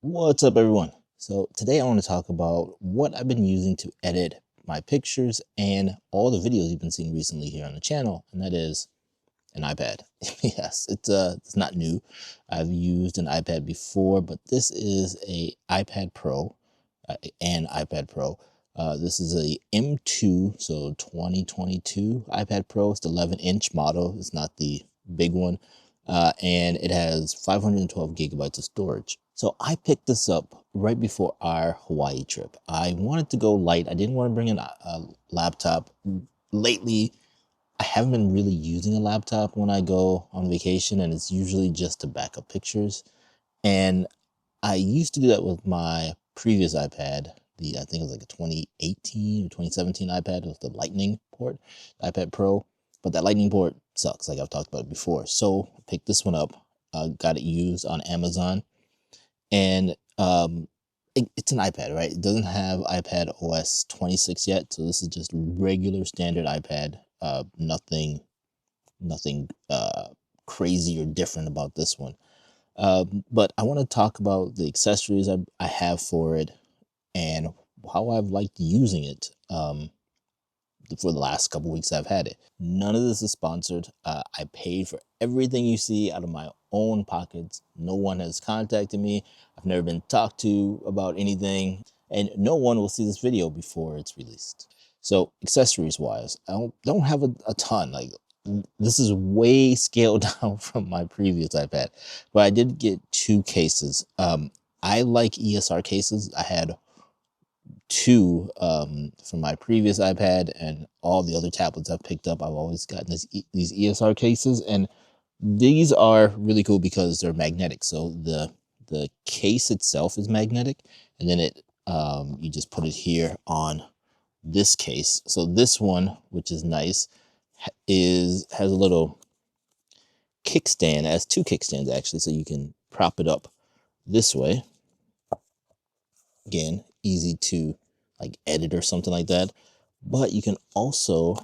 What's up, everyone? So today I want to talk about what I've been using to edit my pictures and all the videos you've been seeing recently here on the channel, and that is an iPad. Yes, it's not new. I've used an iPad before, but this is a iPad Pro, an iPad Pro. This is a M2, so 2022 iPad Pro. It's the 11-inch model. It's not the big one. And it has 512 gigabytes of storage. So I picked this up right before our Hawaii trip. I wanted to go light. I didn't want to bring a laptop. Lately, I haven't been really using a laptop when I go on vacation, and it's usually just to back up pictures. And I used to do that with my previous iPad. I think it was like a 2018 or 2017 iPad with the Lightning port, the iPad Pro. But that Lightning port sucks, like I've talked about before. So I picked this one up, got it used on Amazon, and it's an iPad, right? It doesn't have iPad OS 26 yet, so this is just regular standard iPad. Nothing crazy or different about this one. But I want to talk about the accessories I have for it and how I've liked using it for the last couple weeks I've had it. None of this is sponsored. I paid for everything you see out of my own pockets. No one has contacted me. I've never been talked to about anything, and no one will see this video before it's released. So accessories wise, I don't have a ton. Like, this is way scaled down from my previous iPad, but I did get two cases. I like ESR cases. I had two from my previous iPad, and all the other tablets I've picked up, I've always gotten these ESR cases, and these are really cool because they're magnetic. So the case itself is magnetic, and then you just put it here on this case. So this one, which is nice, has a little kickstand. It has two kickstands actually, so you can prop it up this way. Again, easy to like edit or something like that. But you can also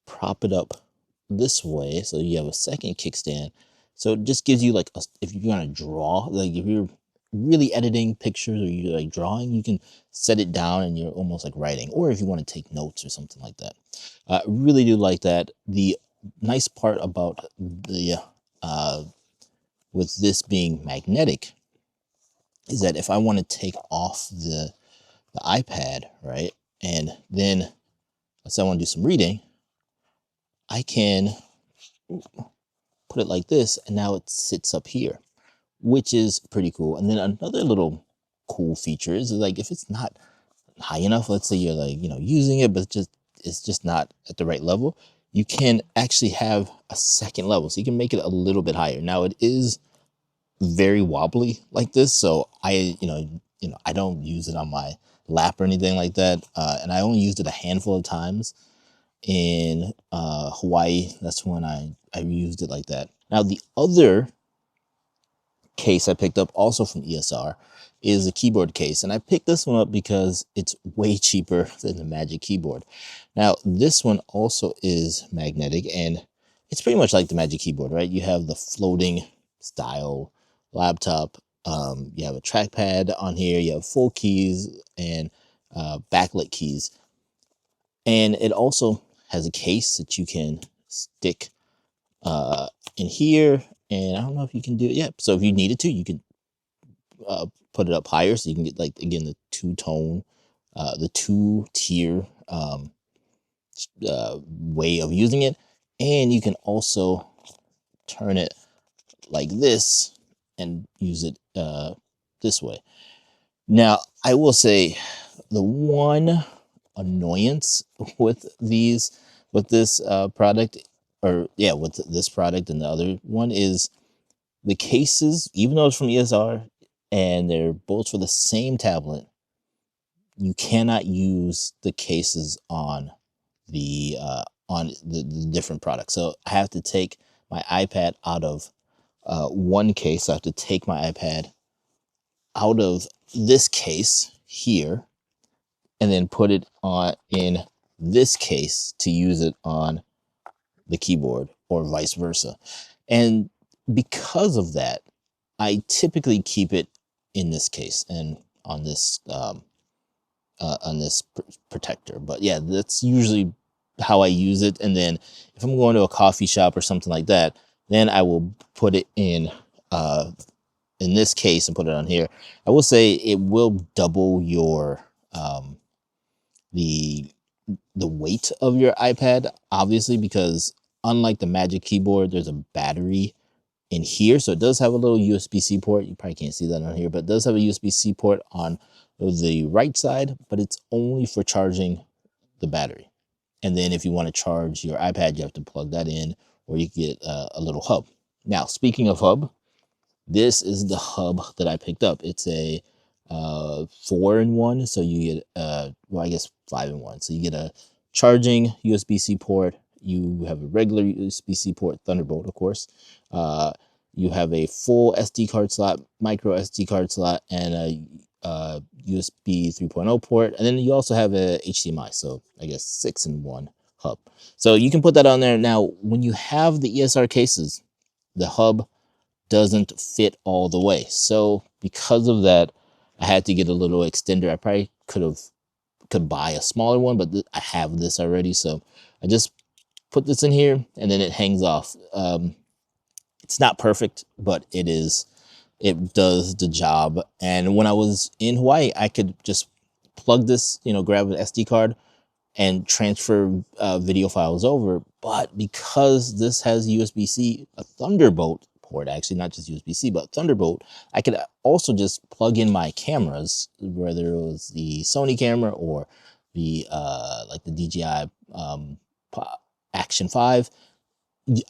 prop it up this way, so you have a second kickstand. So it just gives you like if you're gonna draw, like if you're really editing pictures or you're like drawing, you can set it down and you're almost like writing. Or if you want to take notes or something like that. Really do like that. The nice part about the with this being magnetic is that if I want to take off the iPad, right, and then let's say I want to do some reading, I can put it like this, and now it sits up here, which is pretty cool. And then another little cool feature is like if it's not high enough, let's say you're like, using it, but it's just not at the right level, you can actually have a second level. So you can make it a little bit higher. Now it is very wobbly like this, so I don't use it on my lap or anything like that, and I only used it a handful of times in Hawaii. That's when I used it like that. Now the other case I picked up also from ESR is a keyboard case, and I picked this one up because it's way cheaper than the Magic Keyboard. Now this one also is magnetic, and it's pretty much like the Magic Keyboard, right? You have the floating style laptop. You have a trackpad on here, you have full keys and backlit keys, and it also has a case that you can stick in here, and I don't know if you can do it yet. So if you needed to, you could put it up higher, so you can get, like, again, the two-tone, the two-tier way of using it. And you can also turn it like this and use it this way. Now, I will say the one annoyance with this product, with this product and the other one, is the cases. Even though it's from ESR and they're both for the same tablet, you cannot use the cases on the different products. So I have to take my iPad out of one case. I have to take my iPad out of this case here and then put it on in this case to use it on the keyboard, or vice versa. And because of that, I typically keep it in this case and on this protector. But yeah, that's usually how I use it. And then if I'm going to a coffee shop or something like that, then I will put it in this case and put it on here. I will say it will double your the weight of your iPad, obviously, because unlike the Magic Keyboard, there's a battery in here. So it does have a little USB-C port. You probably can't see that on here, but it does have a USB-C port on the right side, but it's only for charging the battery. And then if you want to charge your iPad, you have to plug that in, or you can get a little hub. Now, speaking of hub, this is the hub that I picked up. It's a 4-in-1, so you get well, I guess 5-in-1. So you get a charging USB-C port. You have a regular USB-C port, Thunderbolt, of course. You have a full SD card slot, micro SD card slot, and a USB 3.0 port. And then you also have a HDMI, so I guess 6-in-1 hub. So you can put that on there. Now, when you have the ESR cases, the hub doesn't fit all the way. So because of that, I had to get a little extender. I probably could buy a smaller one, but I have this already. So I just put this in here and then it hangs off. It's not perfect, but it does the job. And when I was in Hawaii, I could just plug this, grab an SD card and transfer video files over. But because this has USB-C, a Thunderbolt port, actually, not just USB-C, but Thunderbolt, I could also just plug in my cameras, whether it was the Sony camera or the like the DJI Action 5.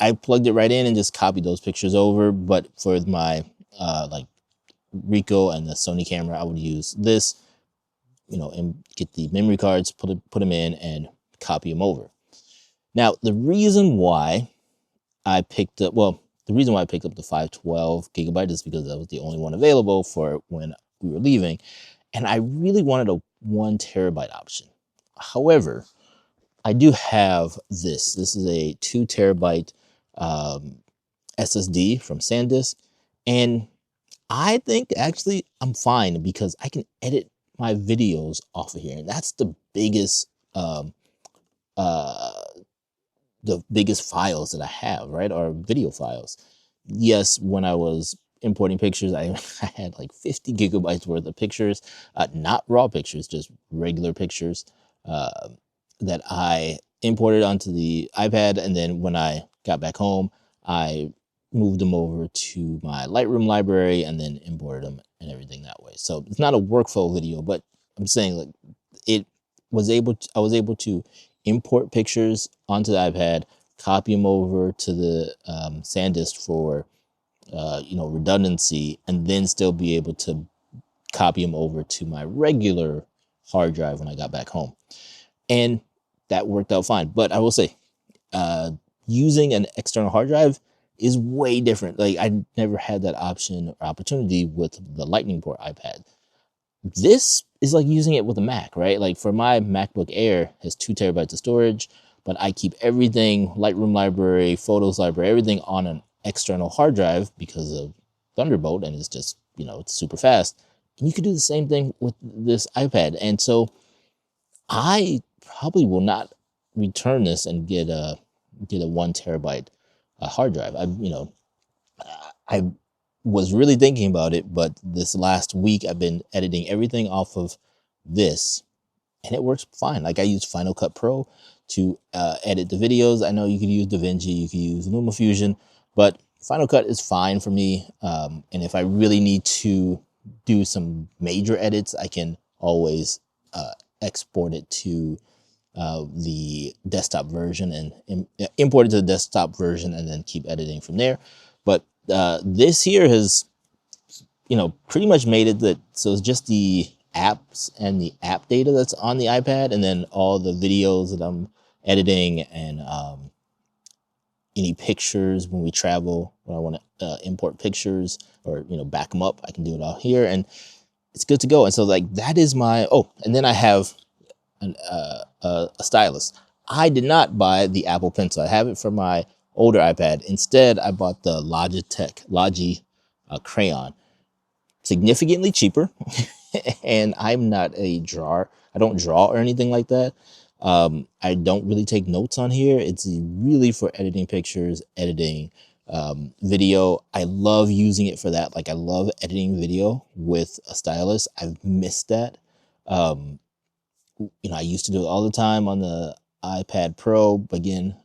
I plugged it right in and just copied those pictures over. But for my like Ricoh and the Sony camera, I would use this, and get the memory cards, put them in and copy them over. Now, the reason why I picked up the 512 gigabyte is because that was the only one available for when we were leaving. And I really wanted a 1 terabyte option. However, I do have this. This is a 2 terabyte SSD from SanDisk. And I think actually I'm fine because I can edit my videos off of here. And that's the biggest files that I have, right? Are video files. Yes, when I was importing pictures, I had like 50 gigabytes worth of pictures, not raw pictures, just regular pictures that I imported onto the iPad. And then when I got back home, I moved them over to my Lightroom library and then imported them and everything that way. So it's not a workflow video, but I'm saying like I was able to import pictures onto the iPad, copy them over to the SanDisk for redundancy, and then still be able to copy them over to my regular hard drive when I got back home. And that worked out fine. But I will say, using an external hard drive is way different. Like I never had that option or opportunity with the Lightning port iPad. This is like using it with a Mac, right? Like for my MacBook Air has 2 terabytes of storage, but I keep everything, Lightroom library, Photos library, everything on an external hard drive because of Thunderbolt, and it's just, it's super fast. And you could do the same thing with this iPad. And so I probably will not return this and get a 1 terabyte hard drive. I was really thinking about it, but this last week I've been editing everything off of this, and it works fine. Like I use Final Cut Pro to edit the videos. I know you could use DaVinci, you could use LumaFusion, but Final Cut is fine for me. And if I really need to do some major edits, I can always export it to the desktop version and import it to the desktop version and then keep editing from there. But this here has, pretty much made it that, so it's just the apps and the app data that's on the iPad, and then all the videos that I'm editing and any pictures when we travel, when I want to import pictures or, back them up, I can do it all here and it's good to go. And so like that is my, and then I have a stylus. I did not buy the Apple Pencil. I have it for my older iPad. Instead, I bought the Logi crayon. significantly cheaper. And I'm not a drawer. I don't draw or anything like that. I don't really take notes on here. It's really for editing pictures, editing video. I love using it for that. Like, I love editing video with a stylus. I've missed that. Um, I used to do it all the time on the iPad Pro. Again,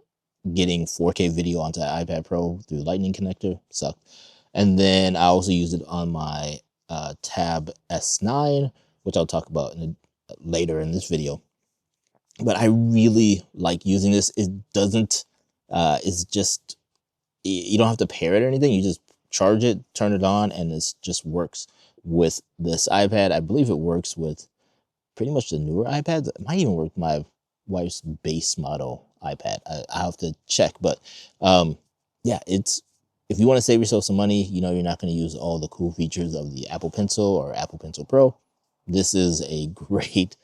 getting 4K video onto the iPad Pro through Lightning connector sucked. And then I also used it on my Tab S9, which I'll talk about later in this video. But I really like using this. It doesn't, it's just, you don't have to pair it or anything. You just charge it, turn it on, and it just works with this iPad. I believe it works with pretty much the newer iPads. It might even work with my wife's base model iPad. I have to check, but yeah, it's, if you want to save yourself some money, you're not going to use all the cool features of the Apple Pencil or Apple Pencil Pro. This is a great,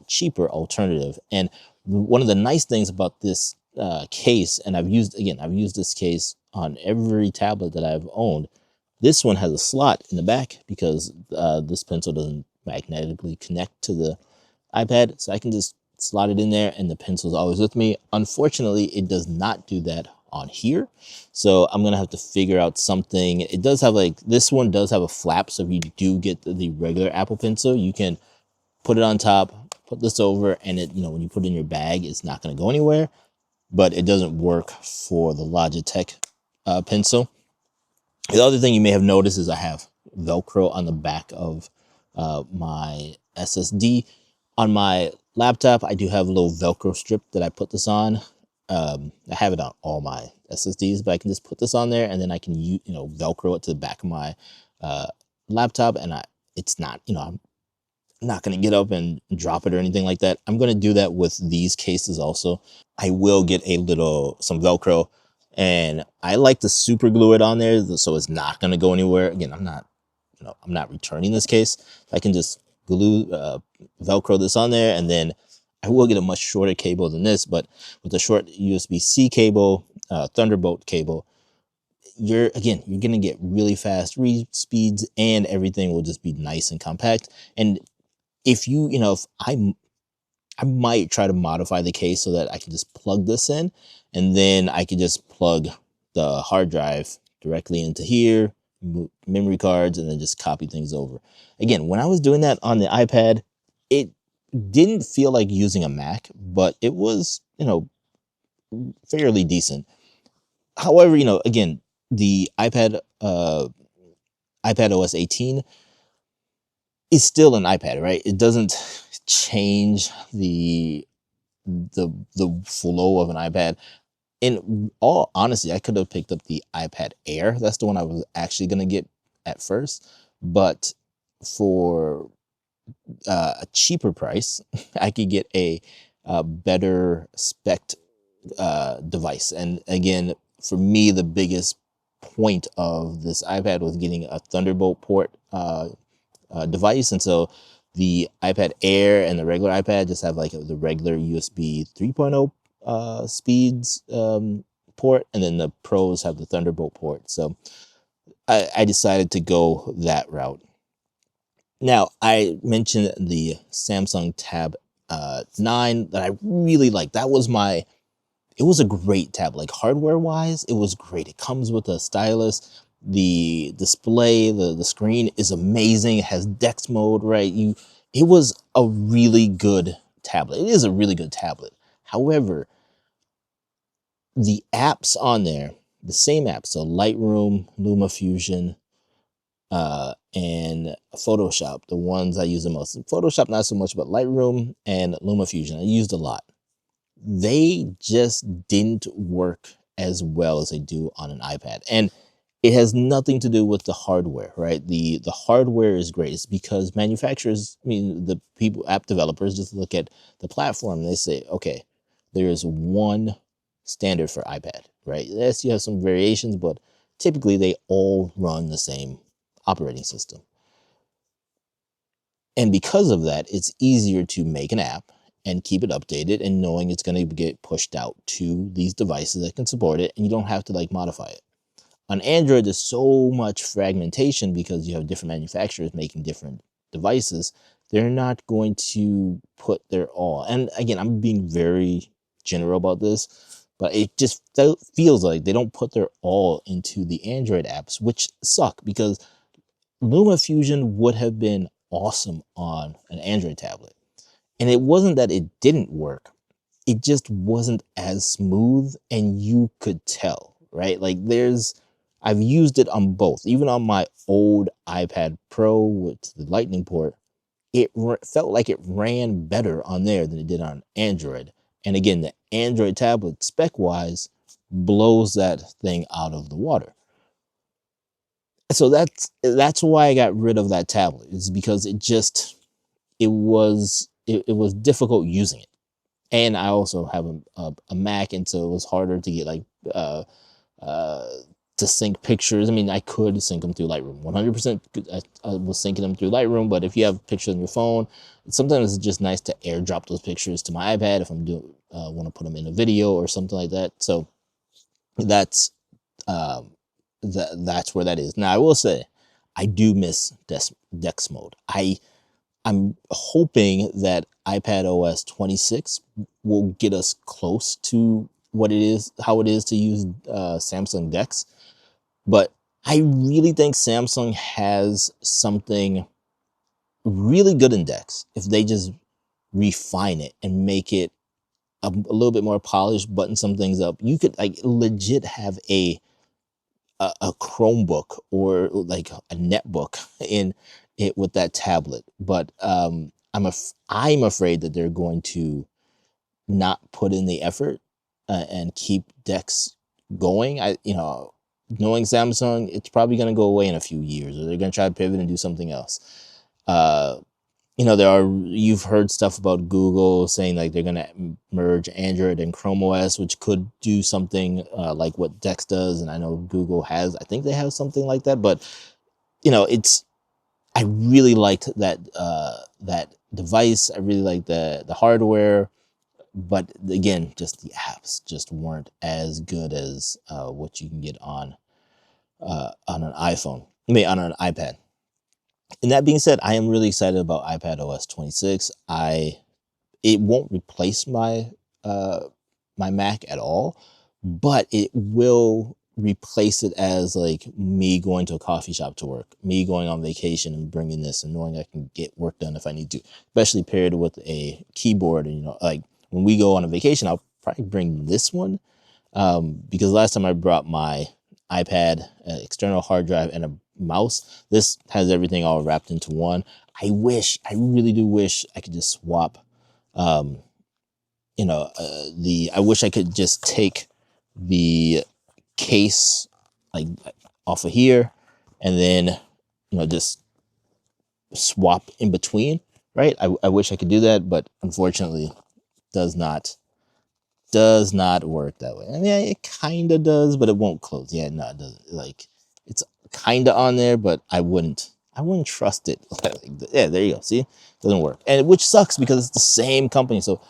cheaper alternative. And one of the nice things about this case, and I've used this case on every tablet that I've owned. This one has a slot in the back because this pencil doesn't magnetically connect to the iPad, so I can just slot it in there and the pencil is always with me. Unfortunately, it does not do that on here, so I'm gonna have to figure out something. It does have, like, this one does have a flap, so if you do get the regular Apple Pencil, you can put it on top, put this over, and it, when you put it in your bag, it's not going to go anywhere. But it doesn't work for the Logitech pencil. The other thing you may have noticed is I have Velcro on the back of my SSD. On my laptop, I do have a little Velcro strip that I put this on. I have it on all my SSDs, but I can just put this on there, and then I can Velcro it to the back of my laptop, and it's not, I'm not going to get up and drop it or anything like that. I'm going to do that with these cases also. I will get some Velcro, and I like to super glue it on there so it's not going to go anywhere. Again, I'm not returning this case. I can just glue, Velcro this on there, and then I will get a much shorter cable than this, but with a short USB-C cable, Thunderbolt cable, you're going to get really fast read speeds, and everything will just be nice and compact. And if I might try to modify the case so that I can just plug this in, and then I can just plug the hard drive directly into here, memory cards, and then just copy things over. Again, when I was doing that on the iPad, it didn't feel like using a Mac, but it was, fairly decent. However, again, the iPad OS 18 is still an iPad, right? It doesn't change the flow of an iPad. In all honesty, I could have picked up the iPad Air. That's the one I was actually going to get at first, but for a cheaper price, I could get a better spec device. And again, for me, the biggest point of this iPad was getting a Thunderbolt port device. And so the iPad Air and the regular iPad just have like the regular USB 3.0 speeds port, and then the Pros have the Thunderbolt port. So I decided to go that route. Now, I mentioned the Samsung Tab 9 that I really liked. It was a great tab. Like, hardware wise, it was great. It comes with a stylus. The display, the screen is amazing. It has Dex mode, right? It was a really good tablet. It is a really good tablet. However, the apps on there, the same apps, so Lightroom, LumaFusion, and Photoshop, the ones I use the most. Photoshop, not so much, but Lightroom and LumaFusion, I used a lot. They just didn't work as well as they do on an iPad. And it has nothing to do with the hardware, right? The hardware is great. It's because manufacturers, the people, app developers, just look at the platform and they say, okay, there is one standard for iPad, right? Yes, you have some variations, but typically they all run the same operating system. And because of that, it's easier to make an app and keep it updated and knowing it's going to get pushed out to these devices that can support it, and you don't have to modify it. On Android, there's so much fragmentation because you have different manufacturers making different devices. They're not going to put their all. And again, I'm being very general about this, but it just feels like they don't put their all into the Android apps, which suck because LumaFusion would have been awesome on an Android tablet. And it wasn't that it didn't work, it just wasn't as smooth, and you could tell, right? Like I've used it on both, even on my old iPad Pro with the Lightning port. It felt like it ran better on there than it did on Android. And again, the Android tablet spec wise blows that thing out of the water. So that's why I got rid of that tablet, is because it was difficult using it. And I also have a Mac, and so it was harder to get like uh, to sync pictures. I mean, I could sync them through Lightroom. 100%, I was syncing them through Lightroom, but if you have pictures on your phone, sometimes it's just nice to airdrop those pictures to my iPad if I'm doing want to put them in a video or something like that. So that's um, that's where that is. Now, I will say, I do miss Dex mode. I'm hoping that iPad OS 26 will get us close to how it is to use Samsung Dex. But I really think Samsung has something really good in Dex if they just refine it and make it a little bit more polished, button some things up. You could like legit have a Chromebook or like a netbook in it with that tablet. But I'm afraid that they're going to not put in the effort and keep Dex going. Knowing Samsung, it's probably going to go away in a few years, or they're going to try to pivot and do something else. You've heard stuff about Google saying like they're going to merge Android and Chrome OS, which could do something like what Dex does. And I know Google I think they have something like that, but I really liked that device. I really liked the hardware, but again, just the apps just weren't as good as what you can get on an iPhone. On an iPad. And that being said, I am really excited about iPad OS 26. It won't replace uh, my Mac at all, but it will replace it as like me going to a coffee shop to work, me going on vacation and bringing this and knowing I can get work done if I need to, especially paired with a keyboard. And like when we go on a vacation, I'll probably bring this one because last time I brought my iPad, external hard drive, and a mouse. This has everything all wrapped into one. I really do wish I could just swap. Um, I wish I could just take the case like off of here, and then just swap in between. Right? I wish I could do that, but unfortunately, does not work that way. I mean, it kind of does, but it won't close. Yeah, no, it doesn't. Like, it's kind of on there, but I wouldn't trust it. Yeah, there you go. See, doesn't work, and which sucks because it's the same company. So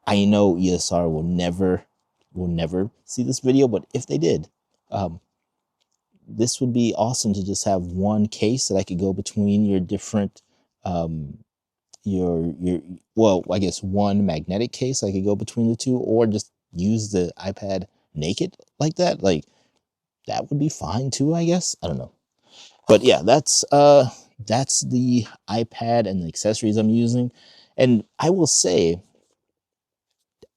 I know ESR will never see this video, but if they did, this would be awesome to just have one case that I could go between your different um, I guess one magnetic case I could go between the two, or just use the iPad naked like that. Like that would be fine too, I guess. I don't know. But yeah, that's the iPad and the accessories I'm using. And I will say,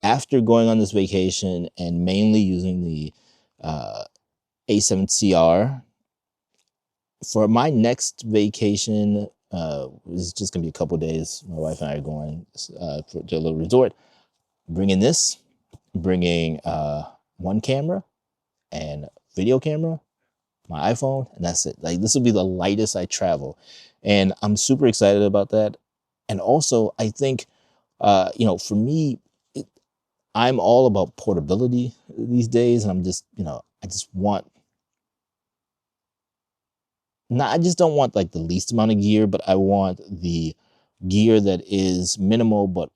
after going on this vacation and mainly using the A7CR, for my next vacation, it's just gonna be a couple days. My wife and I are going to a little resort. Bringing one camera and video camera, my iPhone, and that's it. Like this will be the lightest I travel, and I'm super excited about that. And also, I think, for me, I'm all about portability these days, and I'm just, I just want. Not, I just don't want like the least amount of gear, but I want the gear that is minimal but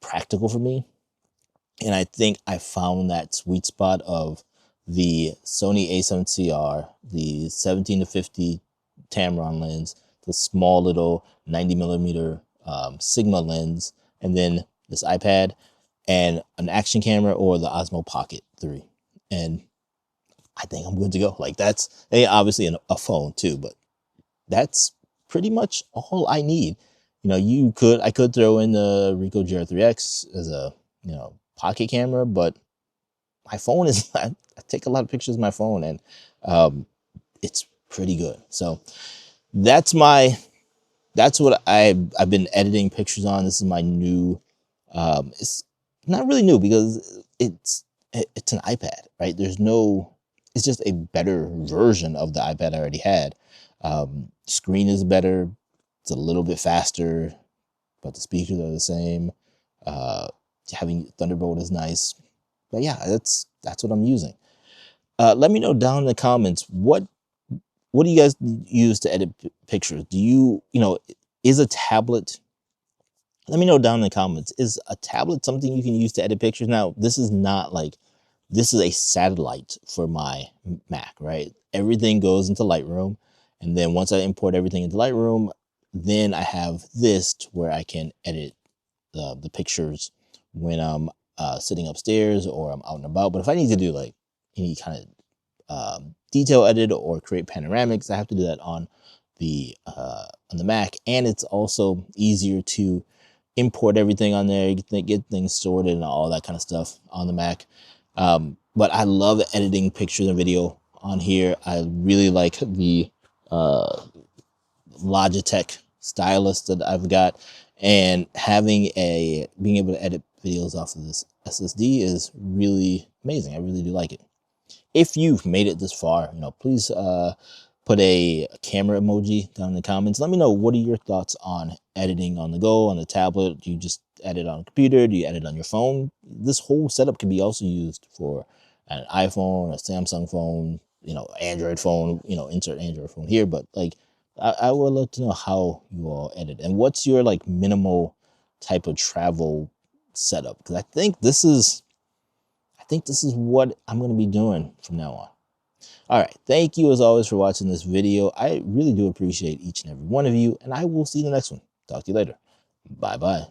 practical for me. And I think I found that sweet spot of the Sony a7CR, the 17 to 50 Tamron lens, the small little 90 millimeter Sigma lens, and then this iPad and an action camera or the Osmo Pocket 3. And I think I'm good to go. Like that's obviously a phone too, but that's pretty much all I need. You know, I could throw in the Ricoh GR3X as a, pocket camera, but my phone is, I take a lot of pictures with my phone, and it's pretty good. So that's what I've been editing pictures on. This is my new, it's not really new because it's an iPad, right? It's just a better version of the iPad I already had. Screen is better. It's a little bit faster, but the speakers are the same. Having Thunderbolt is nice, but yeah, that's what I'm using. Let me know down in the comments what do you guys use to edit pictures? Do is a tablet? Let me know down in the comments. Is a tablet something you can use to edit pictures? Now, this is not like, this is a satellite for my Mac, right? Everything goes into Lightroom, and then once I import everything into Lightroom, then I have this to where I can edit the pictures when I'm sitting upstairs or I'm out and about. But if I need to do like any kind of detail edit or create panoramics, I have to do that on the Mac, and it's also easier to import everything on there, get things sorted and all that kind of stuff on the Mac. But I love editing pictures and video on here. I really like the Logitech stylus that I've got, and being able to edit videos off of this SSD is really amazing. I really do like it. If you've made it this far, please put a camera emoji down in the comments. Let me know, what are your thoughts on editing on the go, on the tablet? Do you just edit on a computer? Do you edit on your phone? This whole setup can be also used for an iPhone, a Samsung phone, Android phone, insert Android phone here. But like, I would love to know how you all edit, and what's your like minimal type of travel setup, because I think this is what I'm going to be doing from now on. All right. Thank you as always for watching this video. I really do appreciate each and every one of you, and I will see you in the next one. Talk to you later. Bye-bye.